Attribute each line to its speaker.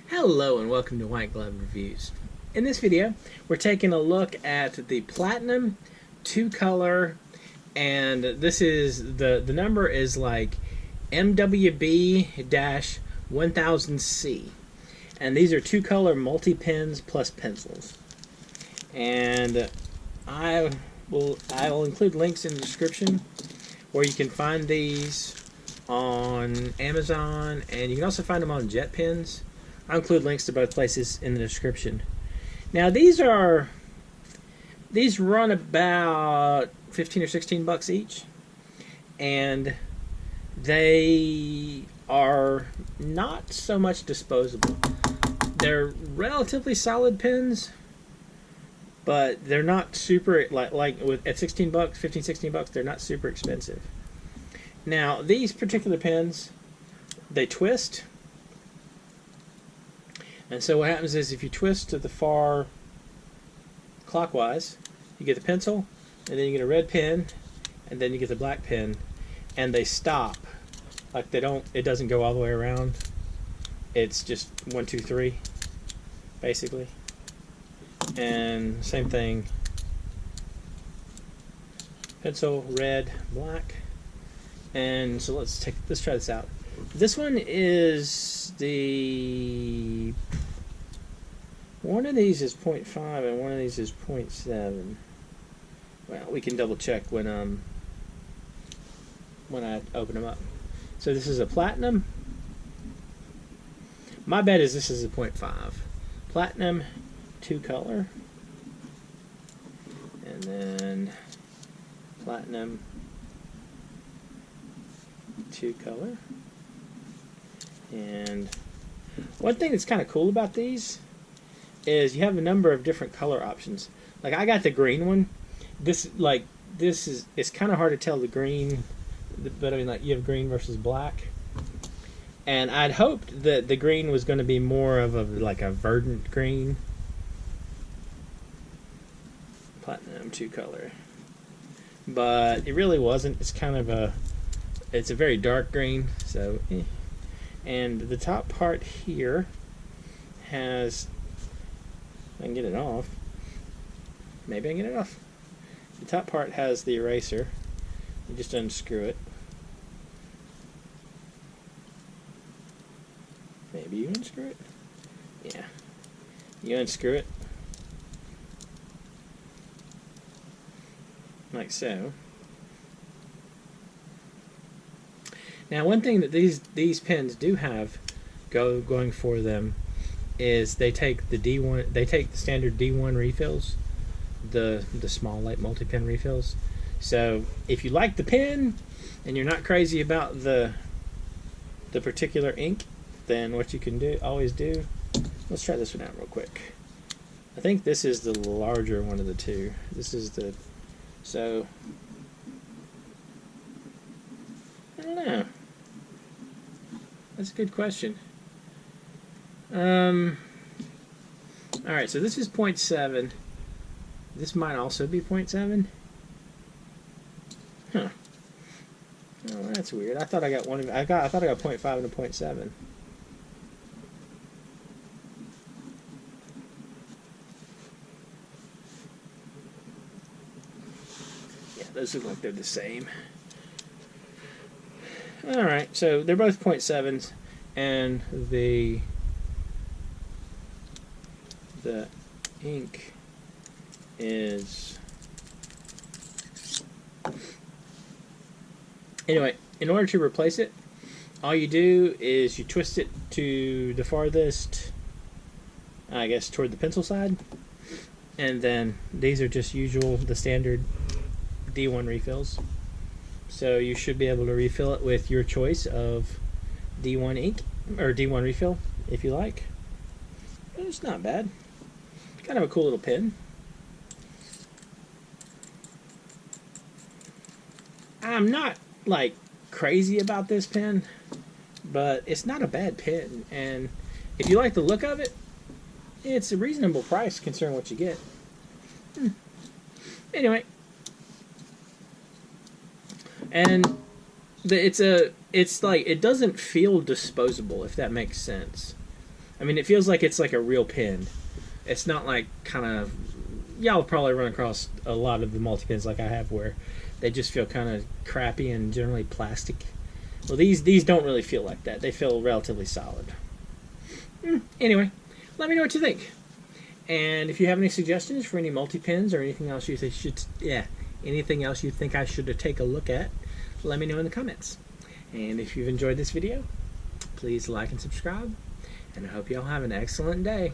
Speaker 1: Hello and welcome to White Glove Reviews. In this video, we're taking a look at the Platinum 2-color, and this is the number is like MWB-1000C, and these are 2-color multi-pens plus pencils. And I will include links in the description where you can find these on Amazon, and you can also find them on JetPens. I'll include links to both places in the description. Now these run about 15 or 16 bucks each, and they are not so much disposable. They're relatively solid pens, but they're not super at 16 bucks, 15, 16 bucks, they're not super expensive. Now these particular pens, they twist. And so what happens is if you twist to the far clockwise, you get the pencil, and then you get a red pen, and then you get the black pen, and they stop. Like it doesn't go all the way around. It's just 1, 2, 3, basically. And same thing. Pencil, red, black. And so let's try this out. This one is one of these is 0.5 and one of these is 0.7. Well, we can double check when I open them up. So this is a Platinum. My bet is this is a 0.5. Platinum 2-color. And then Platinum 2-color. And one thing that's kind of cool about these is you have a number of different color options. Like I got the green one. It's kind of hard to tell the green, but I mean, like you have green versus black. And I'd hoped that the green was going to be more of a verdant green. Platinum 2-color. But it really wasn't. It's kind of a very dark green, so And the top part here has, I can get it off. Maybe I can get it off. The top part has the eraser. You just unscrew it. Maybe you unscrew it? Yeah. You unscrew it. Like so. Now, one thing that these pens do have going for them is they take the standard D1 refills, the small light multi-pen refills. So if you like the pen and you're not crazy about the particular ink, then what you can always do. Let's try this one out real quick. I think this is the larger one of the two. This is the I don't know. That's a good question. Alright, so this is 0.7. This might also be 0.7. Huh. Oh, that's weird. I thought I got one of I thought I got 0.5 and a 0.7. Yeah, those look like they're the same. Alright, so they're both 0.7s, and the ink is... Anyway, in order to replace it, all you do is you twist it to the farthest, I guess, toward the pencil side, and then these are just the standard D1 refills. So you should be able to refill it with your choice of D1 ink or D1 refill if you like. But it's not bad. It's kind of a cool little pen. I'm not like crazy about this pen, but it's not a bad pen, and if you like the look of it, it's a reasonable price considering what you get. Anyway. And it's like, it doesn't feel disposable, if that makes sense. I mean, it feels like it's like a real pin. It's not like kind of, y'all probably run across a lot of the multi-pins like I have where they just feel kind of crappy and generally plastic. Well, these don't really feel like that. They feel relatively solid. Anyway, let me know what you think. And if you have any suggestions for any multi-pins or anything else you think anything else you think I should take a look at, let me know in the comments. And if you've enjoyed this video, please like and subscribe. And I hope you all have an excellent day.